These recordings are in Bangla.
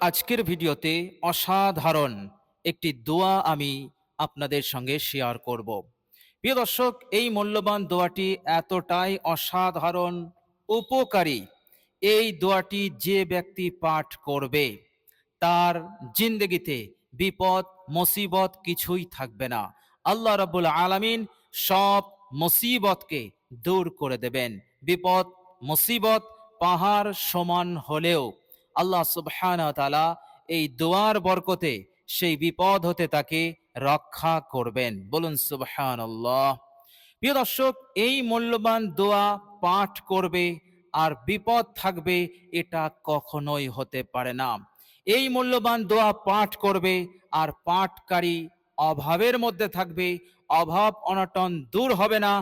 আজকের ভিডিওতে অসাধারণ একটি দোয়া আমি আপনাদের সঙ্গে শেয়ার করব। প্রিয় দর্শক, এই মূল্যবান দোয়াটি এতটাই অসাধারণ, উপকারী। এই দোয়াটি যে ব্যক্তি পাঠ করবে তার জিন্দগিতে বিপদ মুসিবত কিছুই থাকবে না। আল্লাহ রাব্বুল আলামিন সব মুসিবতকে দূর করে দেবেন। বিপদ মুসিবত পাহাড় সমান হলেও আল্লাহ সুবহানাহু ওয়া তাআলা এই দোয়ার বরকতে সেই বিপদ হতে তাকে রক্ষা করবেন। বলুন সুবহানাল্লাহ। প্রিয় দর্শক, এই মূল্যবান দোয়া পাঠ করবে আর বিপদ থাকবে, এটা কখনোই হতে পারে না। এই মূল্যবান দোয়া পাঠ করবে আর পাঠকারী অভাবের মধ্যে থাকবে, অভাব অনটন দূর হবে না,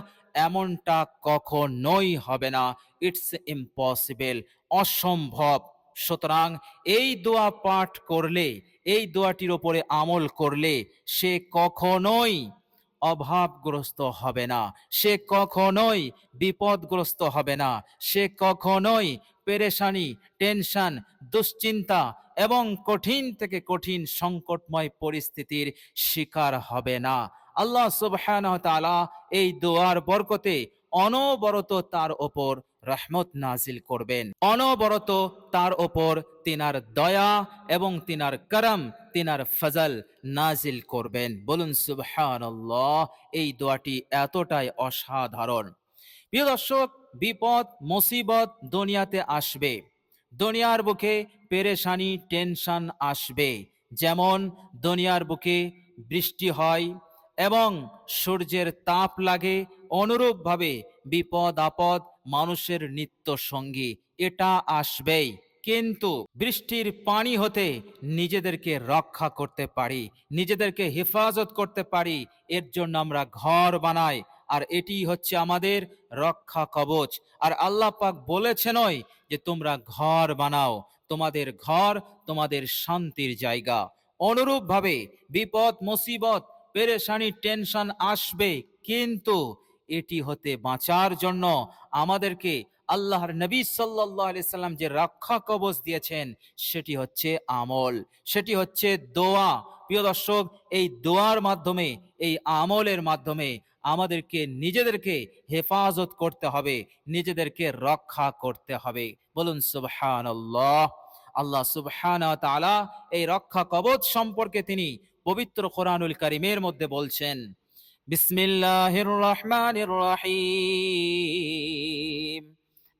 এমনটা কখনোই হবে না। ইটস ইম্পসিবল, অসম্ভব। সুতরাং এই দোয়া পাঠ করলে, এই দোয়াটির উপরে আমল করলে সে কখনোই অভাবগ্রস্ত হবে না, সে কখনোই বিপদগ্রস্ত হবে না, সে কখনোই পেরেশানি, টেনশন, দুশ্চিন্তা এবং কঠিন থেকে কঠিন সংকটময় পরিস্থিতির শিকার হবে না। আল্লাহ সুবহানাহু ওয়া তাআলা এই দোয়ার বরকতে অনবরত তার ওপর রহমত নাজিল করবেন, অনবরত তার ওপর তিনার দয়া এবং তিনার করম, তিনার ফজল নাজিল করবেন। বলুন সুবহানাল্লাহ। এই দোয়াটি এতটাই অসাধারণ। প্রিয় দর্শক, বিপদ মুসিবত দুনিয়াতে আসবে, দুনিয়ার বুকে পেরেশানি টেনশন আসবে। যেমন দুনিয়ার বুকে বৃষ্টি হয় এবং সূর্যের তাপ লাগে, অনুরূপভাবে বিপদ আপদ মানুষের নিত্য সঙ্গী, এটা আসবেই। কিন্তু বৃষ্টির পানি হতে নিজেদেরকে রক্ষা করতে পারি, নিজেদেরকে হেফাজত করতে পারি, এর জন্য আমরা ঘর বানাই, আর এটি হচ্ছে আমাদের রক্ষা কবচ। আর আল্লাহ পাক বলেছেনই যে তোমরা ঘর বানাও, তোমাদের ঘর তোমাদের শান্তির জায়গা। অনুরূপভাবে বিপদ মুসিবত পেরেশানি টেনশন আসবে, কিন্তু এটি হতে বাঁচার জন্য আমাদেরকে আল্লাহর নবী সাল্লাল্লাহু আলাইহি সাল্লাম যে রক্ষা কবচ দিয়েছেন সেটি হচ্ছে আমল, সেটি হচ্ছে দোয়া। প্রিয় দর্শক, এই দোয়ার মাধ্যমে, এই আমলের মাধ্যমে আমাদেরকে নিজেদেরকে হেফাজত করতে হবে, নিজেদেরকে রক্ষা করতে হবে। বলুন সুবহানাল্লাহ। আল্লাহ সুবহানাহু ওয়া তাআলা এই রক্ষা কবচ সম্পর্কে তিনি পবিত্র কোরআনুল কারীমের মধ্যে বলছেন, বিসমিল্লাহির রহমানির রহিম,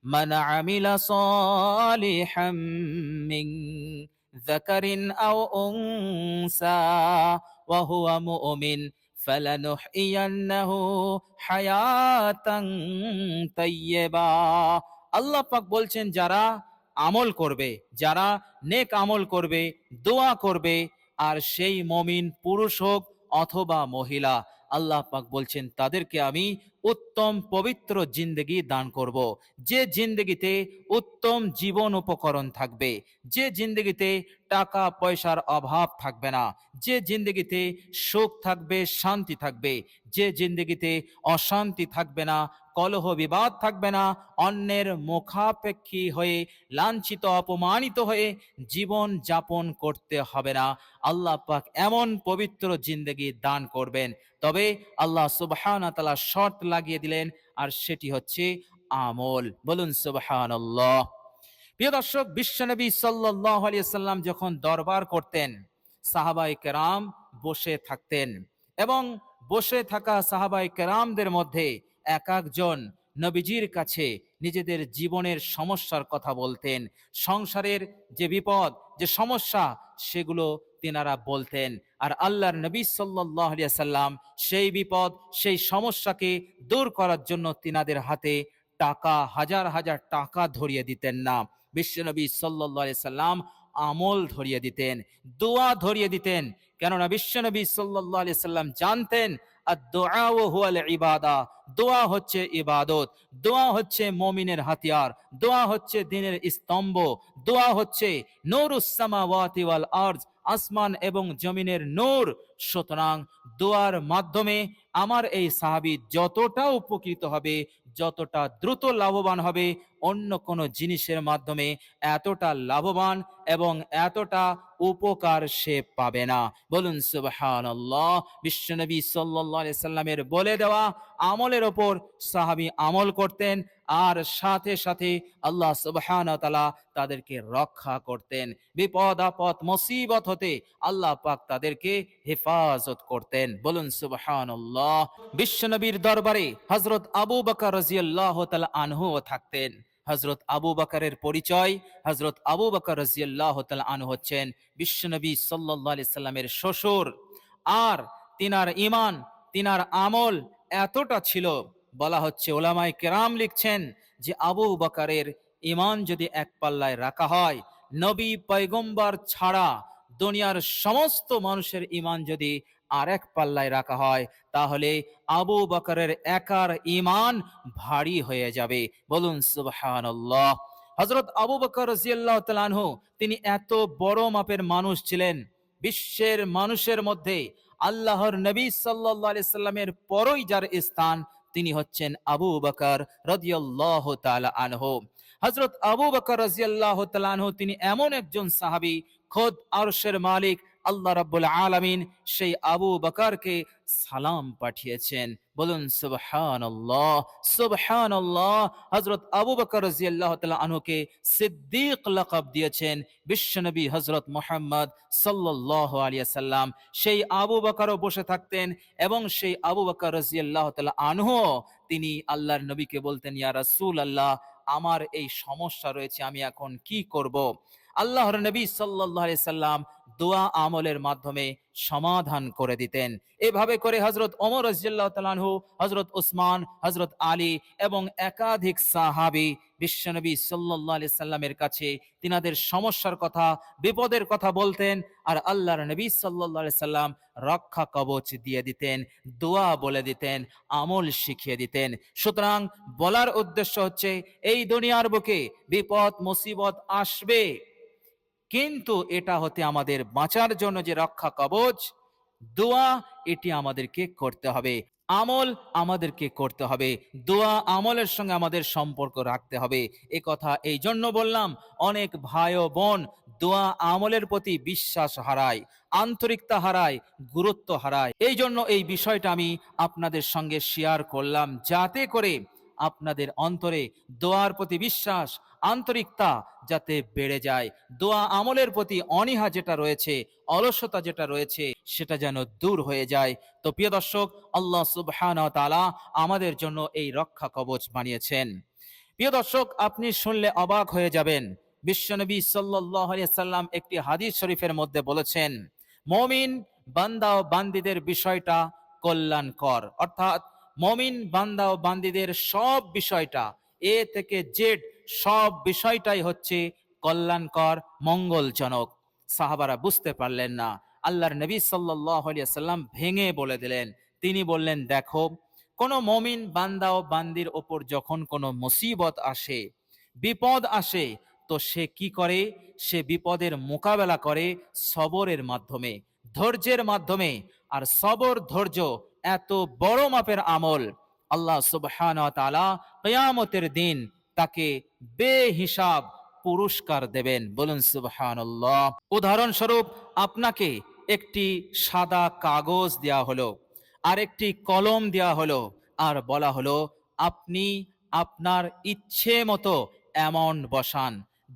মান আমিলা সালিহাম মিন যাকারিন আও উনসা ওয়া হুয়া মুমিন ফালানুহইয়ান্নাহু হায়াতান তাইয়্যিবা। আল্লাহ পাক বলছেন, যারা আমল করবে, যারা নেক আমল করবে, দোয়া করবে, আর সেই মুমিন পুরুষ হোক অথবা মহিলা, আল্লাহ পাক বলছেন তাদেরকে আমি উত্তম পবিত্র জিন্দেগি দান করব, যে জিন্দেগিতে উত্তম জীবন উপকরণ থাকবে, যে জিন্দেগিতে টাকা পয়সার অভাব থাকবে না, যে জিন্দেগিতে সুখ থাকবে, শান্তি থাকবে, যে জিন্দেগিতে অশান্তি থাকবে না, কলহ বিবাদ থাকবে না, অন্যের মুখাপেক্ষী হয়ে লাঞ্ছিত অপমানিত হয়ে জীবন যাপন করতে হবে না। আল্লাহ পাক এমন পবিত্র জিন্দেগি দান করবেন। তবে আল্লাহ সুবহানাহু ওয়া তাআলা শর্ত লাগিয়ে দিলেন, আর সেটি হচ্ছে আমল। বলুন সুবহানাল্লাহ। প্রিয় দর্শক, বিশ্বনবী সাল্লাল্লাহু আলাইহি সাল্লাম যখন দরবার করতেন, সাহাবায়ে কেরাম বসে থাকতেন এবং বসে থাকা সাহাবায়ে কেরামদের মধ্যে এক একজন নবীজির কাছে নিজেদের জীবনের সমস্যার কথা বলতেন, সংসারের যে বিপদ, যে সমস্যা, সেগুলো তিনারা বলতেন। আর আল্লাহর নবী সাল্লাল্লাহু আলাইহি সাল্লাম সেই বিপদ, সেই সমস্যাকে দূর করার জন্য তিনাদের হাতে টাকা, হাজার হাজার টাকা ধরিয়ে দিতেন না। বিশ্বনবী সাল্লাল্লাহু আলাইহি সাল্লাম আমল ধরিয়ে দিতেন, দোয়া ধরিয়ে দিতেন। কেননা বিশ্বনবী সাল্লাল্লাহু আলাইহি সাল্লাম জানতেন আদ-দুআ হুয়াল ইবাদা, দোয়া হচ্ছে ইবাদত, দোয়া হচ্ছে মুমিনের হাতিয়ার, দোয়া হচ্ছে দ্বীনের স্তম্ভ, দোয়া হচ্ছে নূরুস সামাওয়াতি ওয়াল আরজ, আসমান এবং জমিনের নূর। সুতরাং দোয়ার মাধ্যমে আমার এই সাহাবী যতটা উপকৃত হবে, যতটা দ্রুত লাভবান হবে, অন্য কোনো জিনিসের মাধ্যমে এতটা লাভবান এবং এতটা উপকার সে পাবে না। বলুন সুবহানাল্লাহ। বিশ্বনবী সাল্লাল্লাহু আলাইহি সাল্লামের বলে দেওয়া আমলের ওপর সাহাবী আমল করতেন, আর সাথে সাথে আল্লাহ সুবহানাহু ওয়া তাআলা তাদেরকে রক্ষা করতেন। বিপদ আপদ মুসিবত হতে আল্লাহ পাক তাদেরকে হেফাজত করতেন। বলুন সুবহানাল্লাহ। বিশ্বনবীর দরবারে হযরত আবু বকর রাদিয়াল্লাহু তাআলা আনহু থাকতেন। হযরত আবু বকরের পরিচয়, হযরত আবু বকর রাদিয়াল্লাহু তাআলা আনহু হচ্ছেন বিশ্বনবী সাল্লাল্লাহু আলাইহি সাল্লামের শ্বশুর। আর তিনার ঈমান, তিনার আমল এতটা ছিল, বলা হচ্ছে, উলামায়ে কেরাম লিখছেন যে আবু বকরের ঈমান যদি এক পাল্লায় রাখা হয়, নবী পয়গম্বর ছাড়া দুনিয়ার সমস্ত মানুষের ঈমান যদি আরেক পাল্লায় রাখা হয়, তাহলে আবু বকরের একার ঈমান ভারী হয়ে যাবে। বলুন সুবহানাল্লাহ। হযরত আবু বকর রাদিয়াল্লাহু তাআলা আনহু তিনি এত বড় মাপের মানুষ ছিলেন, বিশ্বের মানুষের মধ্যে আল্লাহর নবী সাল্লাল্লাহু আলাইহি সাল্লামের পরই যার স্থান, তিনি হচ্ছেন আবু বকর রাদিয়াল্লাহু তাআলা আনহু। হযরত আবু বকর রাদিয়াল্লাহু তাআলা আনহু তিনি এমন একজন সাহাবী, খোদ আরশের মালিক আল্লাহ রাব্বুল আলামিন সেই আবু বকরকে সালাম পাঠিয়েছেন। বলুন সুবহানাল্লাহ, সুবহানাল্লাহ। হযরত আবু বকর রাদিয়াল্লাহু তাআলা আনহুকে সিদ্দিক লাকাব দিয়েছেন বিশ্বনবী হযরত মুহাম্মদ সাল্লাল্লাহু আলাইহি ওয়াসাল্লাম। সেই আবু বকরও বসে থাকতেন এবং সেই আবু বকর রাদিয়াল্লাহু তাআলা আনহু তিনি আল্লাহর নবীকে বলতেন, ইয়া রাসূলুল্লাহ, আমার এই সমস্যা রয়েছে, আমি এখন কি করব? আল্লাহর নবী সাল্লাল্লাহু আলাইহি সাল্লাম দোয়া আমলের মাধ্যমে সমাধান করে দিতেন। এভাবে করে হযরত ওমর রাদিয়াল্লাহু তাআলা আনহু, হযরত উসমান, হযরত আলী এবং একাধিক সাহাবী বিশ্বনবী সাল্লাল্লাহু আলাইহি সাল্লামের কাছে তিনাদের সমস্যার কথা, বিপদের কথা বলতেন, আর আল্লাহর নবী সাল্লাল্লাহু আলাইহি সাল্লাম রক্ষা কবচ দিয়ে দিতেন, দোয়া বলে দিতেন, আমল শিখিয়ে দিতেন। সুতরাং বলার উদ্দেশ্য হচ্ছে, এই দুনিয়ার বুকে বিপদ মুসিবত আসবে, কিন্তু এটা হতে আমাদের বাঁচার জন্য যে রক্ষা কবচ দোয়া, এটি আমাদেরকে করতে হবে। আমল আমাদেরকে করতে হবে, দোয়া আমলের সঙ্গে আমাদের সম্পর্ক রাখতে হবে। এ কথা এই জন্য বললাম, অনেক ভাই ও বোন দোয়া আমলের প্রতি বিশ্বাস হারায়, আন্তরিকতা হারায়, গুরুত্ব হারায়। এই জন্য এই বিষয়টা আমি আপনাদের সঙ্গে শেয়ার করলাম, যাতে করে আপনাদের অন্তরে দোয়ার প্রতি বিশ্বাস, আন্তরিকতা যাতে বেড়ে যায়, দোয়া আমলের প্রতি অনীহা যেটা রয়েছে, অলসতা যেটা রয়েছে, সেটা যেন দূর হয়ে যায়। তো প্রিয় দর্শক, আল্লাহ সুবহানাহু ওয়া তাআলা আমাদের জন্য এই রক্ষা কবচ বানিয়েছেন। প্রিয় দর্শক, আপনি শুনলে অবাক হয়ে যাবেন, বিশ্বনবী সাল্লাল্লাহু আলাইহি সাল্লাম একটি হাদিস শরীফের মধ্যে বলেছেন, মুমিন বান্দা ও বান্দীদের বিষয়টা কল্যাণকর। অর্থাৎ মুমিন বান্দা ও বান্দীদের সব বিষয়টা, এ থেকে জেড সব বিষয়টাই হচ্ছে কল্যাণকর, মঙ্গলজনক। সাহাবারা বুঝতে পারলেন না, আল্লাহর নবী সাল্লাল্লাহু আলাইহি সাল্লাম ভেঙে বলে দিলেন। তিনি বললেন, দেখো, কোন মুমিন বান্দা ও বান্দির ওপর যখন কোনো মুসিবত আসে, বিপদ আসে, তো সে কি করে? সে বিপদের মোকাবেলা করে সবরের মাধ্যমে, ধৈর্যের মাধ্যমে। আর সবর, ধৈর্য এত বড় মাপের আমল, আল্লাহ সুবহানাহু ওয়া তাআলা কিয়ামতের দিন তাকে বেহিসাব পুরস্কার দেবেন। বলুন সুবহানাল্লাহ। উদাহরণস্বরূপ, আপনাকে একটি সাদা কাগজ দেয়া হলো, আর একটি কলম দেয়া হলো, আর বলা হলো আপনি আপনার ইচ্ছে মতো অ্যামাউন্ট বসান,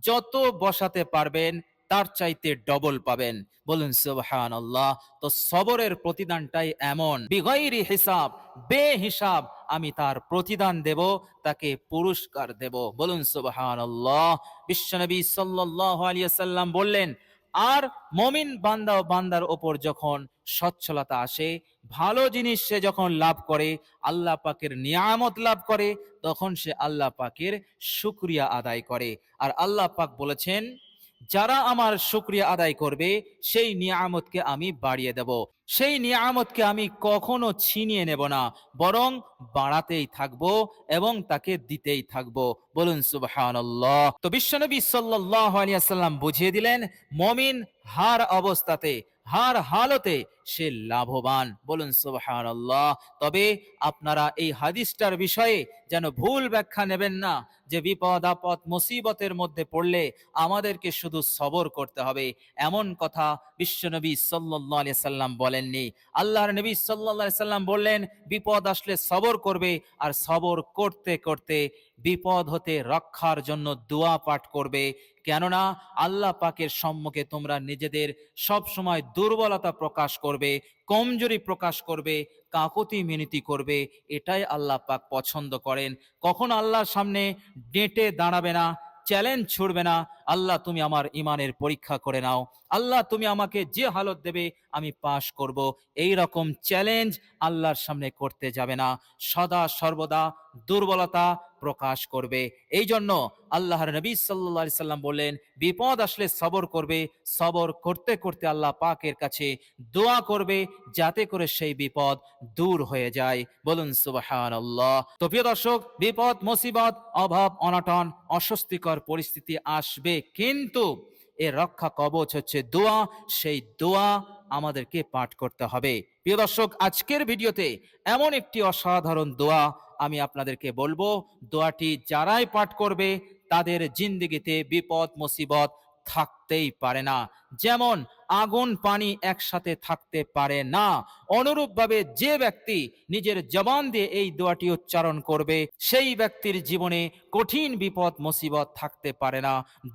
যত বসাতে পারবেন তার চাইতে ডবল পাবেন। বলুন সুবহানাল্লাহ। তো সবরের প্রতিদানটাই এমন, বিগাইরি হিসাব, বেহিসাব আমি তার প্রতিদান দেব, তাকে পুরস্কার দেব। বলুন সুবহানাল্লাহ। বিশ্বনবী সাল্লাল্লাহু আলাইহি ওয়াসাল্লাম বললেন, আর মুমিন বান্দা ও বান্দার ওপর যখন সচ্ছলতা আসে, ভালো জিনিস সে যখন লাভ করে, আল্লাহ পাকের নিয়ামত লাভ করে, তখন সে আল্লাহ পাকের শুকরিয়া আদায় করে। আর আল্লাহ পাক বলেছেন, যারা আমার শুকরিয়া আদায় করবে সেই নিয়ামতকে আমি বাড়িয়ে দেব, সেই নিয়ামতকে আমি কখনো ছিনিয়ে নেব না, বরং বাড়াতেই থাকবো এবং তাকে দিতেই থাকবো। বলুন সুবহানাল্লাহ। তো বিশ্বনবী সাল্লাল্লাহু আলাইহি ওয়াসাল্লাম বুঝিয়ে দিলেন মুমিন হার অবস্থাতে, হার হালতে সে লাভবান। বলুন সুবহানাল্লাহ। তবে আপনারা এই হাদিসটার বিষয়ে যেন ভুল ব্যাখ্যা নেবেন না যে বিপদ আপদ মুসিবতের মধ্যে পড়লে আমাদেরকে শুধু সবর করতে হবে, এমন কথা বিশ্বনবী সাল্লাল্লাহু আলাইহি সাল্লাম বলেননি। আল্লাহর নবী সাল্লাল্লাহু আলাইহি সাল্লাম বললেন বিপদ আসলে সবর করবে, আর সবর করতে করতে বিপদ হতে রক্ষার জন্য দোয়া পাঠ করবে। কেননা আল্লাহ পাকের সম্মুখে তোমরা নিজেদের সব সময় দুর্বলতা প্রকাশ করবে, কমজোরি প্রকাশ করবে, কাকুতি মিনতি করবে, এটাই আল্লাহ পাক পছন্দ করেন। কখন আল্লাহর সামনে ডেটে দাঁড়াবে না, চ্যালেঞ্জ ছুড়বে না, আল্লাহ তুমি আমার ইমানের পরীক্ষা করে নাও, আল্লাহ তুমি আমাকে যে হালত দেবে আমি পাশ করব, এই রকম চ্যালেঞ্জ আল্লাহর সামনে করতে যাবে না, সদা সর্বদা দুর্বলতা প্রকাশ করবে। এই জন্য আল্লাহর নবী সাল্লাল্লাহু আলাইহি সাল্লাম বললেন বিপদ আসলে সবর করবে, সবর করতে করতে আল্লাহ পাকের কাছে দোয়া করবে যাতে করে সেই বিপদ দূর হয়ে যায়। বলুন সুবহানাল্লাহ। তো প্রিয় দর্শক, বিপদ মুসিবত অভাব অনটন অস্বস্তিকর পরিস্থিতি আসবে, কিন্তু এর রক্ষা কবচ হচ্ছে দোয়া। সেই দোয়া আমাদেরকে পাঠ করতে হবে। প্রিয় দর্শক, আজকের ভিডিওতে এমন একটি অসাধারণ দোয়া আমি আপনাদেরকে বলবো, দোয়াটি যারাই পাঠ করবে তাদের জিন্দেগিতে বিপদ মুসিবত থাকতেই পারে না। যেমন আগুন পানি একসাথে থাকতে পারে না, অনুরূপভাবে যে ব্যক্তি নিজের জবান দিয়ে এই দোয়াটি উচ্চারণ করবে সেই ব্যক্তির জীবনে কঠিন বিপদ মুসিবত থাকতে পারে না,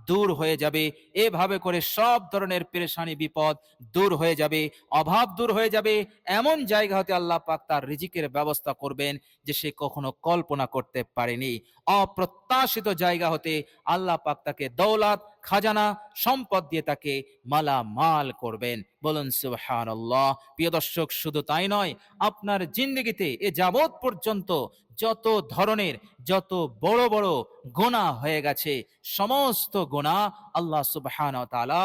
দূর হয়ে যাবে। এভাবে করে সব ধরনের পেরেশানি বিপদ দূর হয়ে যাবে, অভাব দূর হয়ে যাবে। এমন জায়গা হতে আল্লাহ পাক তার রিজিকের ব্যবস্থা করবেন যে সে কখনো কল্পনা করতে পারেনি। অপ্রত্যাশিত জায়গা হতে আল্লাহ পাক তাকে দৌলত খাজানা সম্পদ দিয়ে তাকে মালামাল করবেন। বলুন সুবহানাল্লাহ। প্রিয় দর্শক, শুধু তাই নয়, আপনার জিন্দেগিতে এ যাবৎ পর্যন্ত যত ধরনের যত বড় বড় গুনাহ হয়ে গেছে সমস্ত গুনাহ আল্লাহ সুবহানাহু ওয়া তাআলা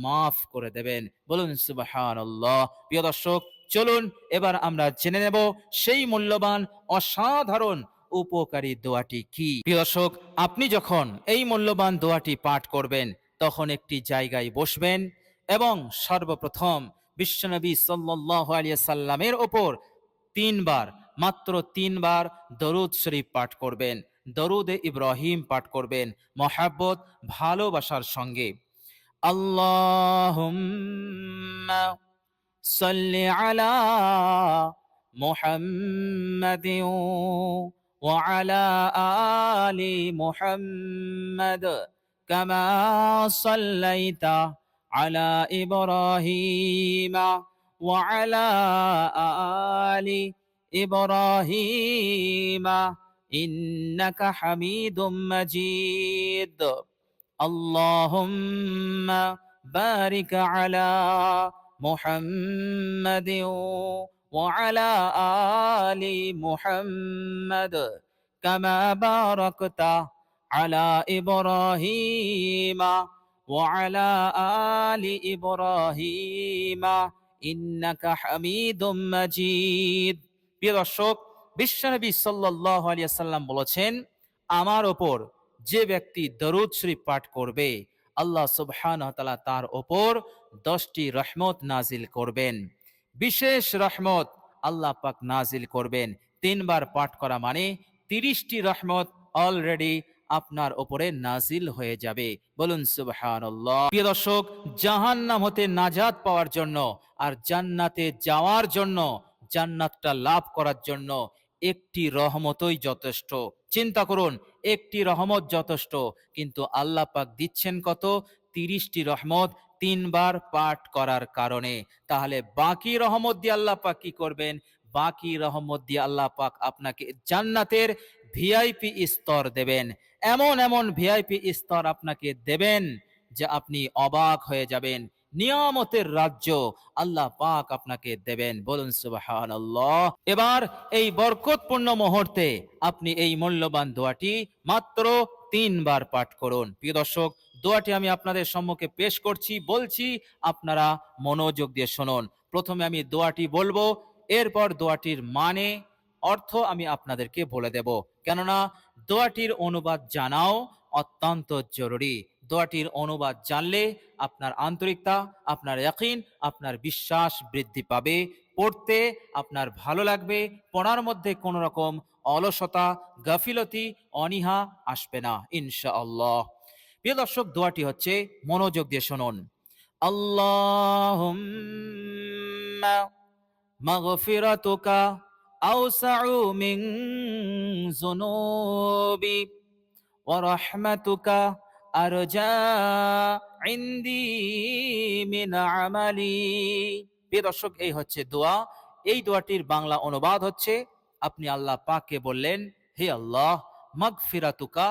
মাফ করে দেবেন। বলুন সুবহানাল্লাহ। প্রিয় দর্শক, চলুন এবার আমরা জেনে নেব সেই মূল্যবান অসাধারণ উপকারী দোয়াটি কি। প্রিয় দর্শক, আপনি যখন এই মূল্যবান দোয়াটি পাঠ করবেন তখন একটি জায়গায় বসবেন এবং সর্বপ্রথম বিশ্বনবী সাল্লাল্লাহু আলাইহি সাল্লামের ওপর তিনবার, মাত্র তিনবার দরুদ শরীফ পাঠ করবেন, দরুদে ইব্রাহিম পাঠ করবেন মহাব্বত ভালোবাসার সঙ্গে। আল্লাহুম্মা সাল্লি আলা মুহাম্মাদিন ওয়া আলা আলি মুহাম্মাদ কামা সাল্লাইতা আলা ইব্রাহিম ওয়া আলা আলি ইব্রাহিম ইন্নাকা হামিদুম মাজিদ। আল্লাহুম্মা বারিক আলা মুহাম্মাদিন ওয়া আলা আলি মুহাম্মাদ কামা বারাকতা আলা ইব্রাহিম ওয়া আলা আলি ইব্রাহিম ইন্নাকা হামিদুম মাজিদ। প্রিয় দর্শক, বিশ্বনবী সাল্লাল্লাহু আলাইহি ওয়াসাল্লাম বলেছেন আমার ওপর যে ব্যক্তি দরুদ শরীফ পাঠ করবে আল্লাহ সুবহানাহু ওয়া তাআলা তার ওপর 10টি রহমত নাজিল করবেন। বিশেষ রহমত আল্লাহ পাক নাজিল করবেন। তিনবার পাঠ করা মানে 30টি রহমত অলরেডি আপনার ওপরে নাজিল হয়ে যাবে। বলুন সুবহানাল্লাহ। প্রিয় দর্শক, জাহান্নাম হতে নাজাত পাওয়ার জন্য আর জান্নাতে যাওয়ার জন্য, জান্নাতটা লাভ করার জন্য একটি রহমতই যথেষ্ট। চিন্তা করুন, একটি রহমত যথেষ্ট, কিন্তু আল্লাহ পাক দিচ্ছেন কত? 30টি রহমত তিনবার পাঠ করার কারণে। তাহলে বাকি রহমত দিয়ে আল্লাহ পাক কি করবেন? বাকি রহমত দিয়ে আল্লাহ পাক আপনাকে জান্নাতের ভিআইপি স্তর দেবেন। এমন এমন ভিআইপি স্তর আপনাকে দেবেন যে আপনি অবাক হয়ে যাবেন। নিয়ামতের রাজ্য আল্লাহ পাক আপনাকে দেবেন। বলুন সুবহানাল্লাহ। এবার এই বরকতপূর্ণ মুহূর্তে আপনি এই মূল্যবান দোয়াটি মাত্র তিনবার পাঠ করুন। প্রিয় দর্শক, দোয়াটি আমি আপনাদের সম্মুখে পেশ করছি, বলছি, আপনারা মনোযোগ দিয়ে শুনুন। প্রথমে আমি দোয়াটি বলবো, এরপর দোয়াটির মানে, অর্থ আমি আপনাদেরকে বলে দেব, কেননা দোয়াটির অনুবাদ জানাও অত্যন্ত জরুরি। দোয়াটির অনুবাদ জানলে আপনার আন্তরিকতা, আপনার ইয়াকিন, আপনার বিশ্বাস বৃদ্ধি পাবে, পড়তে আপনার ভালো লাগবে, পড়ার মধ্যে কোনো রকম অলসতা, গাফিলতি, অনীহা আসবে না ইনশাআল্লাহ। প্রিয় দর্শক, দোয়াটি হচ্ছে, মনোযোগ দিয়ে শুনুন। আল্লাহুম্মা মাগফিরাতুকা আওসাউ মিন যুনুবি ওয়া রাহমাতুকা আরজা ইনদি মিন আমালি। প্রিয় দর্শক, এই হচ্ছে দোয়া। এই দোয়াটির বাংলা অনুবাদ হচ্ছে, আপনি আল্লাহ পাককে বললেন, হে আল্লাহ, মাগফিরাতুকা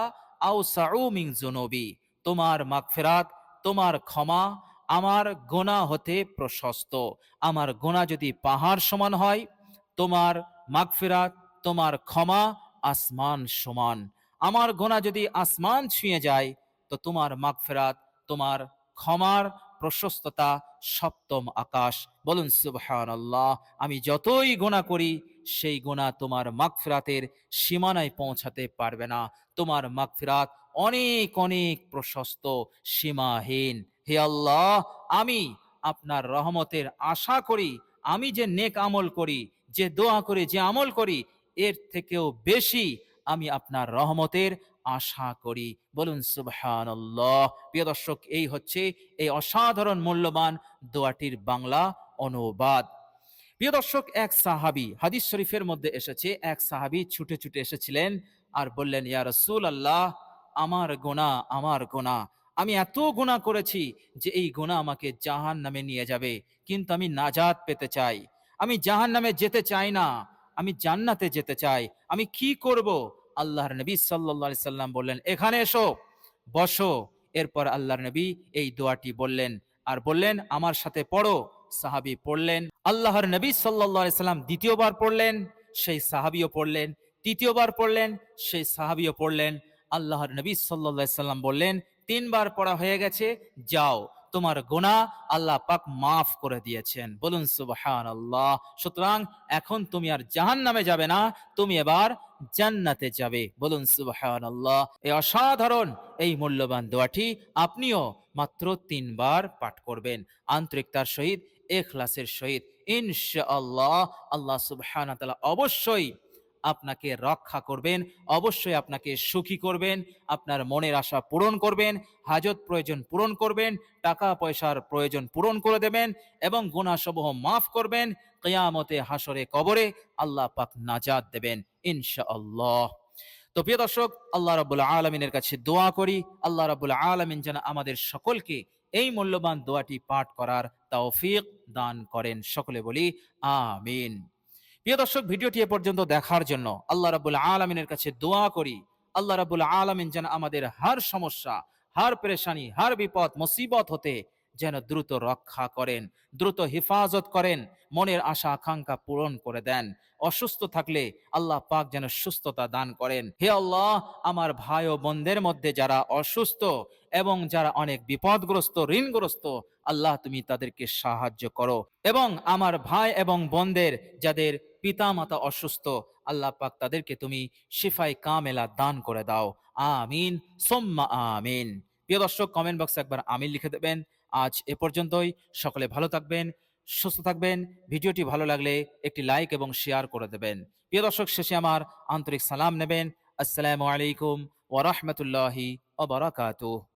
আওসাউ মিন যুনুবি, তোমার মাগফিরাত, তোমার ক্ষমা আমার গোনাহ হতে প্রশস্ত। আমার গোনাহ যদি পাহাড় সমান হয়, তোমার মাগফিরাত, তোমার ক্ষমা আসমান সমান। আমার গোনাহ যদি আসমান ছুঁয়ে যায়, তো তোমার মাগফিরাত, তোমার ক্ষমার প্রশস্ততা সপ্তম আকাশ। বলুন সুবহানাল্লাহ। আমি যতই গোনাহ করি, সেই গোনাহ তোমার মাগফিরাতের সীমানায় পৌঁছাতে পারবে না। তোমার মাগফিরাত অনেক অনেক প্রশস্ত, সীমাহীন। হে আল্লাহ, আমি আপনার রহমতের আশা করি। আমি যে নেক আমল করি, যে দোয়া করি, যে আমল করি, এর থেকেও বেশি আমি আপনার রহমতের আশা করি। বলুন সুবহানাল্লাহ। প্রিয় দর্শক, এই হচ্ছে এই অসাধারণ মূল্যবান দোয়াটির বাংলা অনুবাদ। প্রিয় দর্শক, এক সাহাবী, হাদিস শরীফের মধ্যে এসেছে, এক সাহাবী ছুটে ছুটে এসেছিলেন আর বললেন, ইয়া রাসূলুল্লাহ, আমার গুনাহ, আমার গুনাহ, আমি এত গুনাহ করেছি যে এই গুনাহ আমাকে জাহান্নামে নিয়ে যাবে, কিন্তু আমি নাজাত পেতে চাই। আমি জাহান্নামে যেতে চাই না, আমি জান্নাতে যেতে চাই। আমি কি করব? আল্লাহর নবী সাল্লাল্লাহু আলাইহি সাল্লাম বললেন, এখানে এসো, বসো। এরপর আল্লাহর নবী এই দোয়াটি বললেন আর বললেন, আমার সাথে পড়ো। সাহাবী পড়লেন। আল্লাহর নবী সাল্লাল্লাহু আলাইহি সাল্লাম দ্বিতীয়বার পড়লেন, সেই সাহাবীও পড়লেন। তৃতীয়বার পড়লেন, সেই সাহাবীও পড়লেন। আল্লাহর নবী সাল্লাল্লাহু আলাইহি সাল্লাম বললেন, তিনবার পড়া হয়ে গেছে, যাও, তোমার গুনাহ আল্লাহ পাক মাফ করে দিয়েছেন। বলুন সুবহানাল্লাহ। সুতরাং এখন তুমি আর জাহান্নামে যাবে না, তুমি এবার জান্নাতে যাবে। বলুন সুবহানাল্লাহ। এই অসাধারণ, এই মূল্যবান দোয়াটি আপনিও মাত্র তিনবার পাঠ করবেন, আন্তরিকতার সহিত, ইখলাসের সহিত। ইনশাআল্লাহ আল্লাহ সুবহানাহু ওয়া তাআলা অবশ্যই আপনাকে রক্ষা করবেন, অবশ্যই আপনাকে সুখী করবেন, আপনার মনের আশা পূরণ করবেন, হাজত প্রয়োজন পূরণ করবেন, টাকা পয়সার প্রয়োজন পূরণ করে দেবেন, এবং গুনাহসমূহ মাফ করবেন। কিয়ামতে হাসরে কবরে আল্লাহ পাক নাজাত দেবেন ইনশাআল্লাহ। তো প্রিয় দর্শক, আল্লাহ রাব্বুল আলামিনের কাছে দোয়া করি, আল্লাহ রাব্বুল আলামিন যেন আমাদের সকলকে এই মূল্যবান দোয়াটি পাঠ করার তৌফিক দান করেন। সকলে বলি আমিন। প্রিয় দর্শক, ভিডিওটি এ পর্যন্ত দেখার জন্য আল্লাহ রাব্বুল আলামিনের কাছে দোয়া করি, আল্লাহ রাব্বুল আলামিন যেন আমাদের হার সমস্যা, হার পেরেশানি, হার বিপদ মুসিবত হতে যেন দ্রুত রক্ষা করেন, দ্রুত হেফাজত করেন, মনের আশা আকাঙ্ক্ষা পূরণ করে দেন। অসুস্থ থাকলে আল্লাহ পাক যেন সুস্থতা দান করেন। হে আল্লাহ, আমার ভাই ও বোনদের মধ্যে যারা অসুস্থ এবং যারা অনেক বিপদগ্রস্ত, ঋণগ্রস্ত, আল্লাহ তুমি তাদেরকে সাহায্য করো। এবং আমার ভাই এবং বোনদের যাদের পিতা মাতা অসুস্থ, আল্লাহ পাক তাদেরকে তুমি শিফায়ে কামেলা দান করে দাও। আমিন সুম্মা আমিন। প্রিয় দর্শক, কমেন্ট বক্সে একবার আমিন লিখে দেবেন। আজ এ পর্যন্তই। সকলে ভালো থাকবেন, সুস্থ থাকবেন। ভিডিওটি ভালো লাগলে একটি লাইক এবং শেয়ার করে দেবেন। প্রিয় দর্শক, শেষে আমার আন্তরিক সালাম নেবেন। আসসালামু আলাইকুম ওয়া রাহমাতুল্লাহি ওয়া বারাকাতুহু।